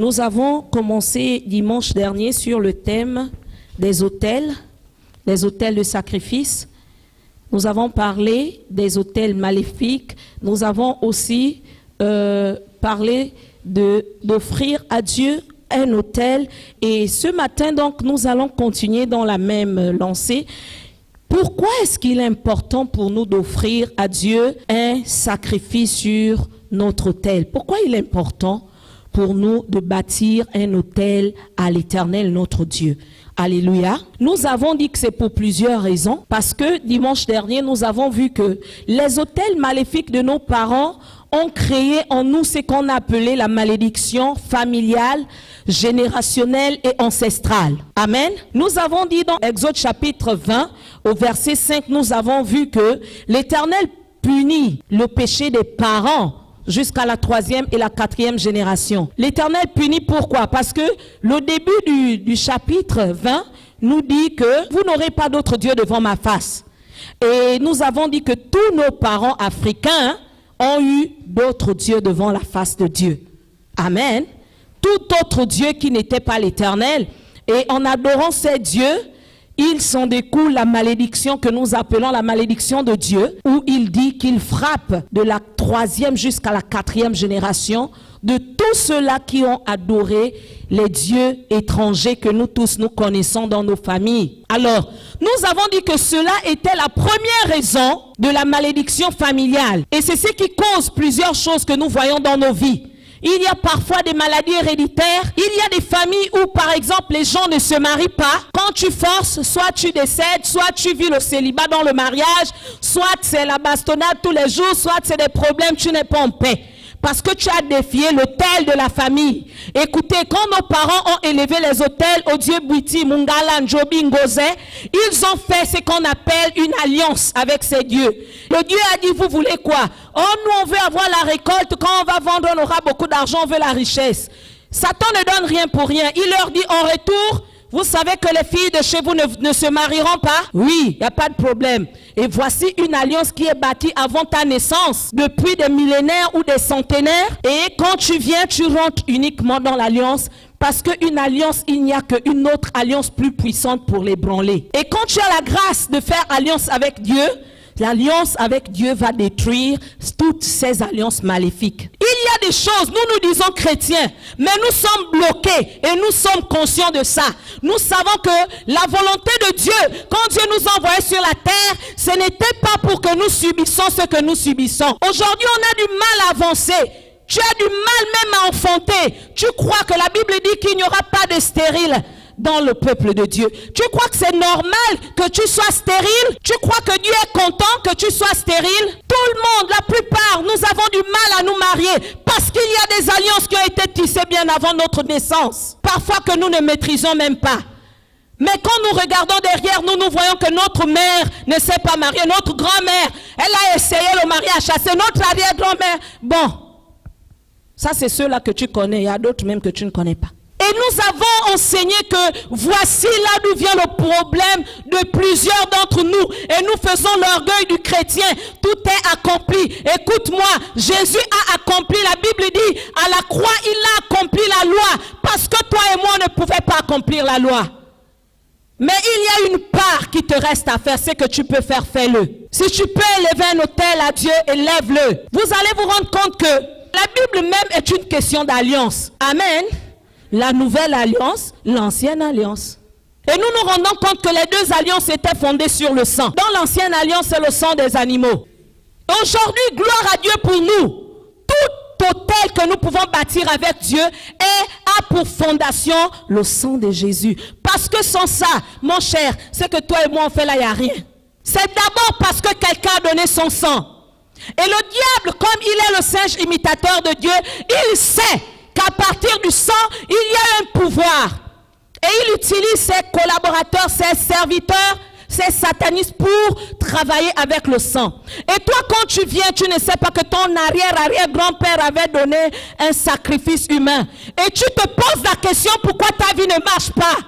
Nous avons commencé dimanche dernier sur le thème des autels de sacrifice. Nous avons parlé des autels maléfiques. Nous avons aussi parlé d'offrir à Dieu un autel. Et ce matin, donc, nous allons continuer dans la même lancée. Pourquoi est-ce qu'il est important pour nous d'offrir à Dieu un sacrifice sur notre autel? Pourquoi il est important pour nous de bâtir un autel à l'Éternel, notre Dieu? Alléluia. Nous avons dit que c'est pour plusieurs raisons. Parce que dimanche dernier, nous avons vu que les autels maléfiques de nos parents ont créé en nous ce qu'on appelait la malédiction familiale, générationnelle et ancestrale. Amen. Nous avons dit dans Exode chapitre 20, au verset 5, nous avons vu que l'Éternel punit le péché des parents jusqu'à la 3e et la 4e génération. L'Éternel punit pourquoi? Parce que le début du chapitre 20 nous dit que vous n'aurez pas d'autre Dieu devant ma face. Et nous avons dit que tous nos parents africains ont eu d'autres dieux devant la face de Dieu. Amen. Tout autre Dieu qui n'était pas l'Éternel. Et en adorant ces dieux, il s'en découle la malédiction que nous appelons la malédiction de Dieu, où il dit qu'il frappe de la 3e jusqu'à la 4e génération de tous ceux-là qui ont adoré les dieux étrangers que nous tous nous connaissons dans nos familles. Alors, nous avons dit que cela était la première raison de la malédiction familiale. Et c'est ce qui cause plusieurs choses que nous voyons dans nos vies. Il y a parfois des maladies héréditaires. Il y a des familles où, par exemple, les gens ne se marient pas. Quand tu forces, soit tu décèdes, soit tu vis le célibat dans le mariage, soit c'est la bastonnade tous les jours, soit c'est des problèmes, tu n'es pas en paix. Parce que tu as défié l'autel de la famille. Écoutez, quand nos parents ont élevé les autels au dieu Bwiti, Mungala, Njobi, Ngoze, ils ont fait ce qu'on appelle une alliance avec ces dieux. Le Dieu a dit, vous voulez quoi? Oh, nous on veut avoir la récolte, quand on va vendre, on aura beaucoup d'argent, on veut la richesse. Satan ne donne rien pour rien. Il leur dit en retour, vous savez que les filles de chez vous ne se marieront pas? Oui, il n'y a pas de problème. Et voici une alliance qui est bâtie avant ta naissance, depuis des millénaires ou des centenaires. Et quand tu viens, tu rentres uniquement dans l'alliance. Parce qu'une alliance, il n'y a qu'une autre alliance plus puissante pour l'ébranler. Et quand tu as la grâce de faire alliance avec Dieu, l'alliance avec Dieu va détruire toutes ces alliances maléfiques. Il y a des choses, nous disons chrétiens, mais nous sommes bloqués et nous sommes conscients de ça. Nous savons que la volonté de Dieu, quand Dieu nous a envoyés sur la terre, ce n'était pas pour que nous subissions ce que nous subissons. Aujourd'hui, on a du mal à avancer. Tu as du mal même à enfanter. Tu crois que la Bible dit qu'il n'y aura pas de stérile dans le peuple de Dieu. Tu crois que c'est normal que tu sois stérile? Tu crois que Dieu est content que tu sois stérile? Tout le monde, la plupart, nous avons du mal à nous marier parce qu'il y a des alliances qui ont été tissées bien avant notre naissance. Parfois que nous ne maîtrisons même pas. Mais quand nous regardons derrière nous, nous voyons que notre mère ne s'est pas mariée. Notre grand-mère, elle a essayé le mariage, chasser notre arrière-grand-mère. Bon, ça c'est ceux-là que tu connais. Il y a d'autres même que tu ne connais pas. Et nous avons enseigné que voici là d'où vient le problème de plusieurs d'entre nous. Et nous faisons l'orgueil du chrétien. Tout est accompli. Écoute-moi, Jésus a accompli, la Bible dit, à la croix, il a accompli la loi. Parce que toi et moi, on ne pouvait pas accomplir la loi. Mais il y a une part qui te reste à faire. C'est que tu peux faire, fais-le. Si tu peux élever un autel à Dieu, élève-le. Vous allez vous rendre compte que la Bible même est une question d'alliance. Amen. La nouvelle alliance, l'ancienne alliance. Et nous nous rendons compte que les deux alliances étaient fondées sur le sang. Dans l'ancienne alliance, c'est le sang des animaux. Aujourd'hui, gloire à Dieu pour nous. Tout autel que nous pouvons bâtir avec Dieu a pour fondation le sang de Jésus. Parce que sans ça, mon cher, c'est que toi et moi on fait là, il n'y a rien. C'est d'abord parce que quelqu'un a donné son sang. Et le diable, comme il est le singe imitateur de Dieu, il sait qu'à partir du sang, il y a un pouvoir. Et il utilise ses collaborateurs, ses serviteurs, ses satanistes pour travailler avec le sang. Et toi, quand tu viens, tu ne sais pas que ton arrière-arrière-grand-père avait donné un sacrifice humain. Et tu te poses la question pourquoi ta vie ne marche pas.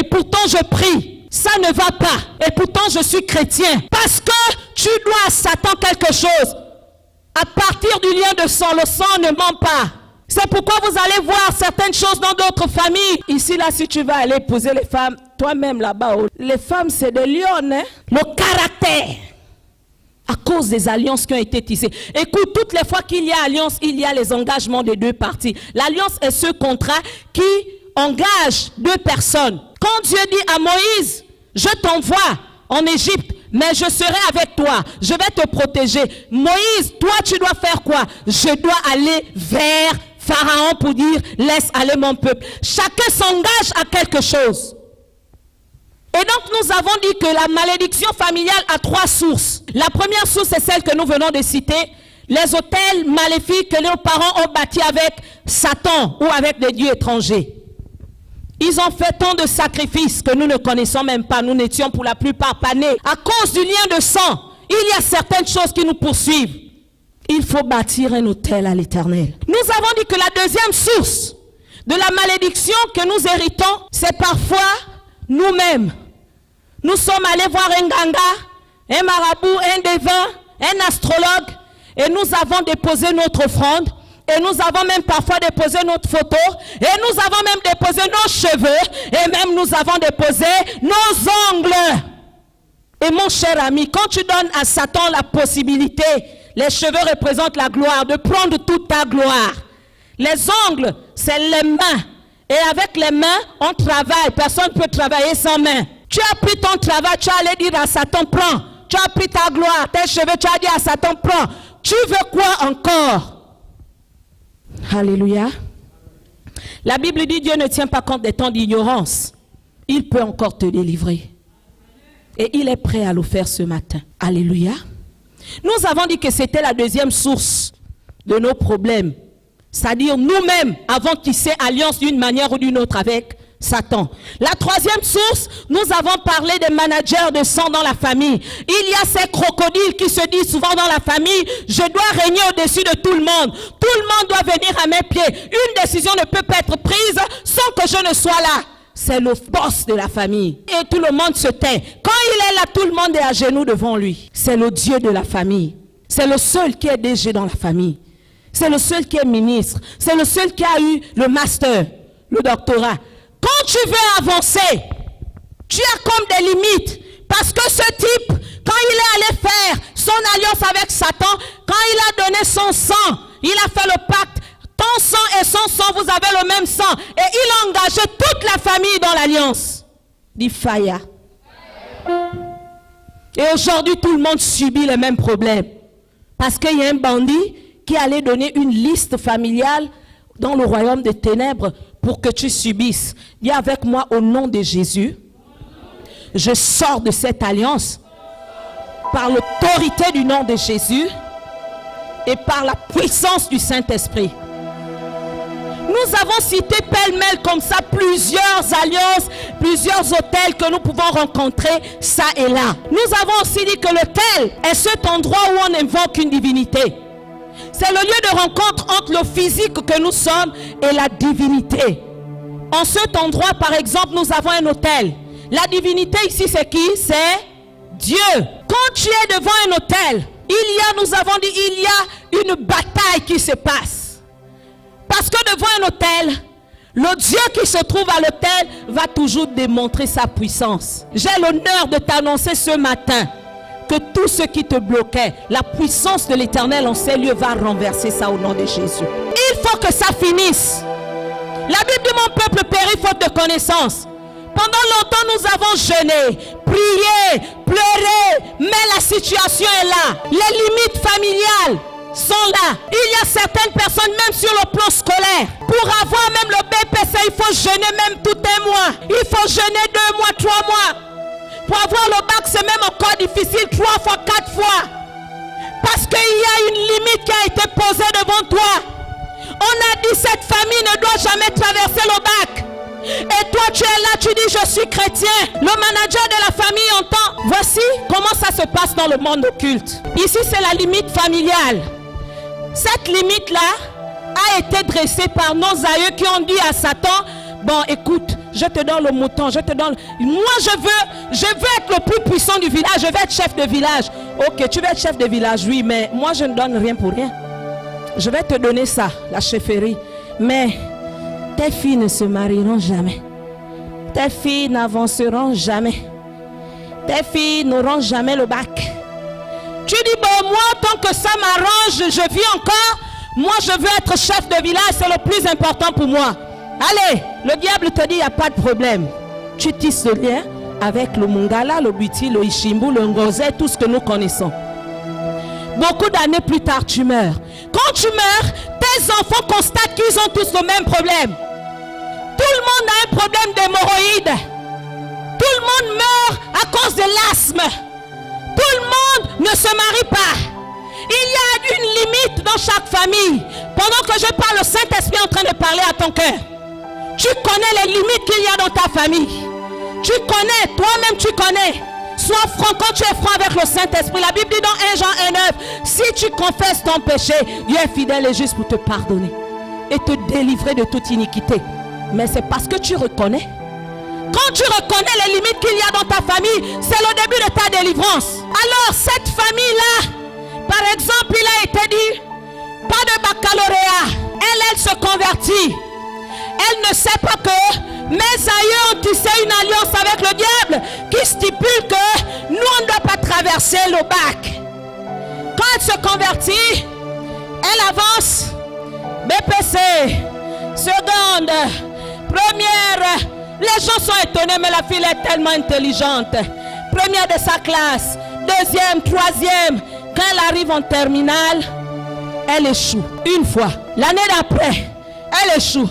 Et pourtant, je prie. Ça ne va pas. Et pourtant, je suis chrétien. Parce que tu dois à Satan quelque chose. À partir du lien de sang, le sang ne ment pas. C'est pourquoi vous allez voir certaines choses dans d'autres familles. Ici, là, si tu vas aller épouser les femmes, toi-même là-bas, les femmes, c'est des lions, hein? Le caractère. À cause des alliances qui ont été tissées. Écoute, toutes les fois qu'il y a alliance, il y a les engagements des deux parties. L'alliance est ce contrat qui engage deux personnes. Quand Dieu dit à Moïse, je t'envoie en Égypte, mais je serai avec toi, je vais te protéger. Moïse, toi tu dois faire quoi? Je dois aller vers Pharaon pour dire, laisse aller mon peuple. Chacun s'engage à quelque chose. Et donc nous avons dit que la malédiction familiale a trois sources. La première source est celle que nous venons de citer, les autels maléfiques que nos parents ont bâtis avec Satan ou avec des dieux étrangers. Ils ont fait tant de sacrifices que nous ne connaissons même pas. Nous n'étions pour la plupart pas nés. À cause du lien de sang, il y a certaines choses qui nous poursuivent. Il faut bâtir un autel à l'Éternel. Nous avons dit que la deuxième source de la malédiction que nous héritons, c'est parfois nous-mêmes. Nous sommes allés voir un ganga, un marabout, un devin, un astrologue, et nous avons déposé notre offrande, et nous avons même parfois déposé notre photo, et nous avons même déposé nos cheveux, et même nous avons déposé nos ongles. Et mon cher ami, quand tu donnes à Satan la possibilité, les cheveux représentent la gloire, de prendre toute ta gloire. Les ongles, c'est les mains. Et avec les mains, on travaille. Personne ne peut travailler sans main. Tu as pris ton travail, tu as allé dire à Satan, prends. Tu as pris ta gloire, tes cheveux, tu as dit à Satan, prends. Tu veux quoi encore? Alléluia. La Bible dit, Dieu ne tient pas compte des temps d'ignorance. Il peut encore te délivrer. Et il est prêt à le faire ce matin. Alléluia. Nous avons dit que c'était la deuxième source de nos problèmes. C'est-à-dire nous-mêmes avons tissé alliance d'une manière ou d'une autre avec Satan. La troisième source, nous avons parlé des managers de sang dans la famille. Il y a ces crocodiles qui se disent souvent dans la famille, je dois régner au-dessus de tout le monde. Tout le monde doit venir à mes pieds. Une décision ne peut pas être prise sans que je ne sois là. C'est le boss de la famille. Et tout le monde se tait. Quand il est là, tout le monde est à genoux devant lui. C'est le Dieu de la famille. C'est le seul qui est DG dans la famille. C'est le seul qui est ministre. C'est le seul qui a eu le master, le doctorat. Quand tu veux avancer, tu as comme des limites. Parce que ce type, quand il est allé faire son alliance avec Satan, quand il a donné son sang, il a fait le pacte. Ton sang et son sang, vous avez le même sang. Et il a engagé toute la famille dans l'alliance. Dit Faya. Et aujourd'hui, tout le monde subit les mêmes problèmes. Parce qu'il y a un bandit qui allait donner une liste familiale dans le royaume des ténèbres pour que tu subisses. Dis avec moi au nom de Jésus, je sors de cette alliance par l'autorité du nom de Jésus et par la puissance du Saint-Esprit. Nous avons cité pêle-mêle comme ça plusieurs alliances, plusieurs autels que nous pouvons rencontrer ça et là. Nous avons aussi dit que l'autel est cet endroit où on invoque une divinité. C'est le lieu de rencontre entre le physique que nous sommes et la divinité. En cet endroit, par exemple, nous avons un autel. La divinité ici, c'est qui? C'est Dieu. Quand tu es devant un autel, nous avons dit, il y a une bataille qui se passe. Parce que devant un autel, le Dieu qui se trouve à l'autel va toujours démontrer sa puissance. J'ai l'honneur de t'annoncer ce matin que tout ce qui te bloquait, la puissance de l'Éternel en ces lieux va renverser ça au nom de Jésus. Il faut que ça finisse. La Bible dit, mon peuple périt faute de connaissance. Pendant longtemps, nous avons jeûné, prié, pleuré, mais la situation est là. Les limites familiales sont là. Il y a certaines personnes, même sur le plan scolaire, pour avoir même le BPC, il faut jeûner même tout un mois. Il faut jeûner 2 mois, 3 mois. Pour avoir le bac, c'est même encore difficile 3 fois, 4 fois. Parce qu'il y a une limite qui a été posée devant toi. On a dit, cette famille ne doit jamais traverser le bac. Et toi, tu es là, tu dis, je suis chrétien. Le manager de la famille entend. Voici comment ça se passe dans le monde occulte. Ici, c'est la limite familiale. Cette limite-là a été dressée par nos aïeux qui ont dit à Satan, bon, écoute, je te donne le mouton, je te donne... Moi, je veux être le plus puissant du village, je veux être chef de village. Ok, tu veux être chef de village, oui, mais moi, je ne donne rien pour rien. Je vais te donner ça, la chefferie. Mais tes filles ne se marieront jamais. Tes filles n'avanceront jamais. Tes filles n'auront jamais le bac. Tu dis, bon, moi, tant que ça m'arrange, je vis encore. Moi, je veux être chef de village, c'est le plus important pour moi. Allez, le diable te dit, il n'y a pas de problème. Tu tisses le lien avec le Mungala, le Biti, le Ishimbu, le Ngoze, tout ce que nous connaissons. Beaucoup d'années plus tard, tu meurs. Quand tu meurs, tes enfants constatent qu'ils ont tous le même problème. Tout le monde a un problème d'hémorroïdes. Tout le monde meurt à cause de l'asthme. Tout le monde ne se marie pas. Il y a une limite dans chaque famille. Pendant que je parle, le Saint-Esprit est en train de parler à ton cœur. Tu connais les limites qu'il y a dans ta famille. Tu connais, toi-même tu connais. Sois franc, quand tu es franc avec le Saint-Esprit. La Bible dit dans 1 Jean 1,9, si tu confesses ton péché, Dieu est fidèle et juste pour te pardonner et te délivrer de toute iniquité. Mais c'est parce que tu reconnais. Quand tu reconnais les limites qu'il y a dans ta famille, c'est le début de ta délivrance. Alors cette famille-là, par exemple, il a été dit, pas de baccalauréat. Elle se convertit. Elle ne sait pas que mes aïeux ont tissé une alliance avec le diable qui stipule que nous, on ne doit pas traverser le bac. Quand elle se convertit, elle avance. BPC, seconde, première. Les gens sont étonnés, mais la fille est tellement intelligente. Première de sa classe, deuxième, troisième. Quand elle arrive en terminale, elle échoue. Une fois. L'année d'après, elle échoue.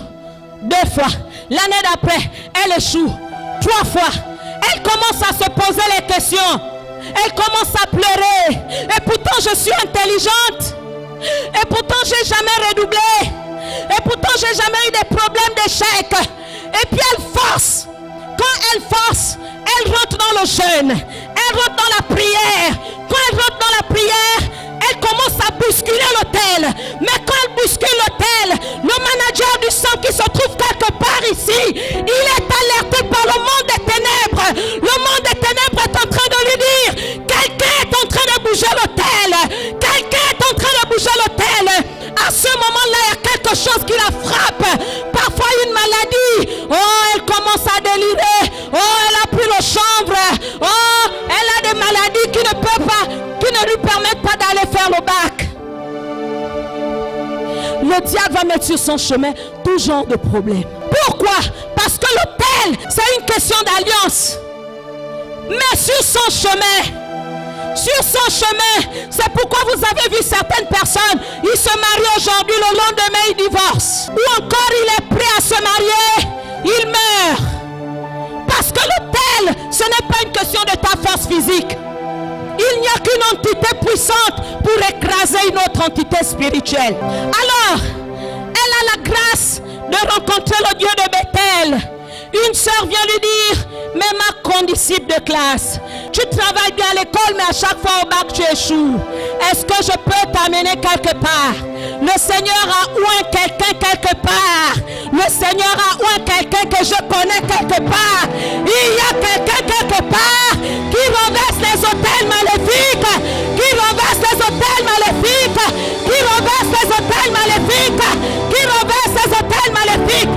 2 fois. L'année d'après, elle échoue 3 fois. Elle commence à se poser les questions. Elle commence à pleurer. Et pourtant, je suis intelligente. Et pourtant, j'ai jamais redoublé. Et pourtant, j'ai jamais eu des problèmes d'échec. Et puis, elle force. Quand elle force, elle rentre dans le jeûne. Elle rentre dans la prière. Quand elle rentre dans la prière, elle commence à bousculer l'autel. Mais quand elle bouscule l'autel, le manager du sang qui se trouve quelque part ici, il est alerté par le monde des ténèbres. Le monde des ténèbres est en train de lui dire, quelqu'un est en train de bouger l'autel. Quelqu'un est en train de bouger l'autel. À ce moment-là, il y a quelque chose qui la frappe. Parfois une maladie. Oh, elle commence à délirer. Oh, elle a pris le chanvre. Oh, elle a des maladies qui ne peuvent pas, qui ne lui permettent pas d'aller faire le bac. Le diable va mettre sur son chemin tout genre de problèmes. Pourquoi? Parce que l'autel, c'est une question d'alliance. Mais sur son chemin, c'est pourquoi vous avez vu certaines personnes, ils se marient aujourd'hui, le lendemain ils divorcent. Ou encore il est prêt à se marier, il meurt. Parce que l'autel, ce n'est pas une question de ta force physique. Il n'y a qu'une entité puissante pour écraser une autre entité spirituelle. Alors, elle a la grâce de rencontrer le Dieu de Bethel. Une sœur vient lui dire, mais ma condisciple de classe, tu travailles bien à l'école, mais à chaque fois au bac tu échoues. Est-ce que je peux t'amener quelque part? Le Seigneur a oint quelqu'un quelque part. Le Seigneur a oint quelqu'un que je connais quelque part. Il y a quelqu'un quelque part qui renverse les autels maléfiques. Qui renverse les autels maléfiques. Qui renverse les autels maléfiques. Qui renverse les autels maléfiques.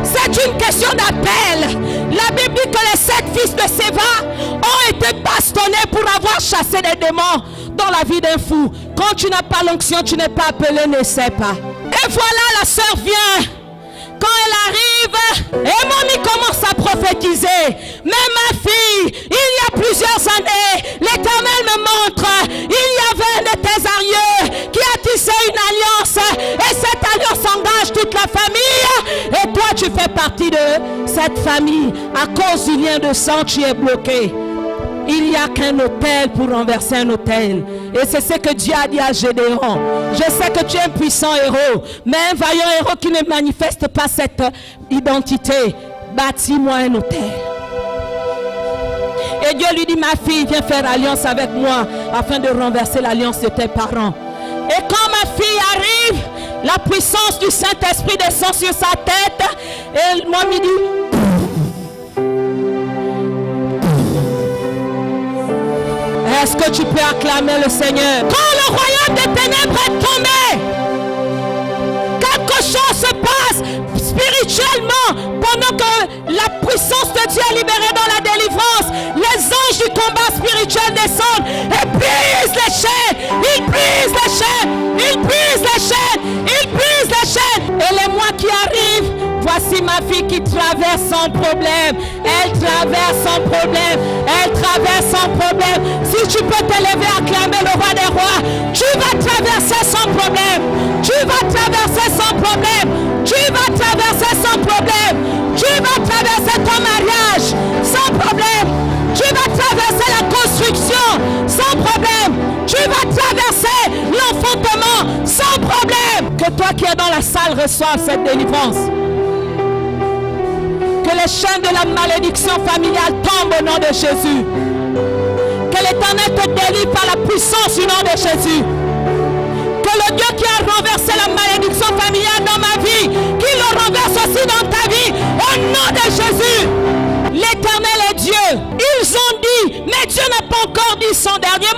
C'est une question d'appel. La Bible dit que les 7 fils de Séva ont été bastonnés pour avoir chassé des démons dans la vie d'un fou. Quand tu n'as pas l'onction, tu n'es pas appelé, ne sais pas. Et voilà, la sœur vient. Quand elle arrive, et Momi commence à prophétiser. Mais ma fille, il y a plusieurs années, l'Éternel me montre, il y avait un de tes arieux qui a tissé une alliance. Et cette alliance engage toute la famille. Et toi, tu fais partie de cette famille. À cause du lien de sang, tu es bloqué. Il n'y a qu'un autel pour renverser un autel. Et c'est ce que Dieu a dit à Gédéon. Je sais que tu es un puissant héros, mais un vaillant héros qui ne manifeste pas cette identité. Bâtis-moi un autel. Et Dieu lui dit, ma fille, viens faire alliance avec moi afin de renverser l'alliance de tes parents. Et quand ma fille arrive, la puissance du Saint-Esprit descend sur sa tête. Et moi, il dit, est-ce que tu peux acclamer le Seigneur? Quand le royaume des ténèbres est tombé, quelque chose se passe que la puissance de Dieu est libérée dans la délivrance, les anges du combat spirituel descendent et brisent les chaînes. Ils brisent les chaînes. Ils brisent les chaînes. Ils brisent les chaînes. Et les mois qui arrivent, voici ma fille qui traverse sans problème. Elle traverse sans problème. Elle traverse sans problème. Si tu peux t'élever, acclamer le roi des rois, tu vas traverser sans problème. Tu vas traverser sans problème. Tu vas traverser sans problème. Tu vas traverser ton mariage sans problème. Tu vas traverser la construction sans problème. Tu vas traverser l'enfantement sans problème. Que toi qui es dans la salle reçoives cette délivrance. Que les chaînes de la malédiction familiale tombent au nom de Jésus. Que l'Éternel te délivre par la puissance du nom de Jésus. Que le Dieu qui a renversé la malédiction familiale dans ma vie, qu'il le renverse aussi dans ta vie, au nom de Jésus. L'Éternel est Dieu. Ils ont dit, mais Dieu n'a pas encore dit son dernier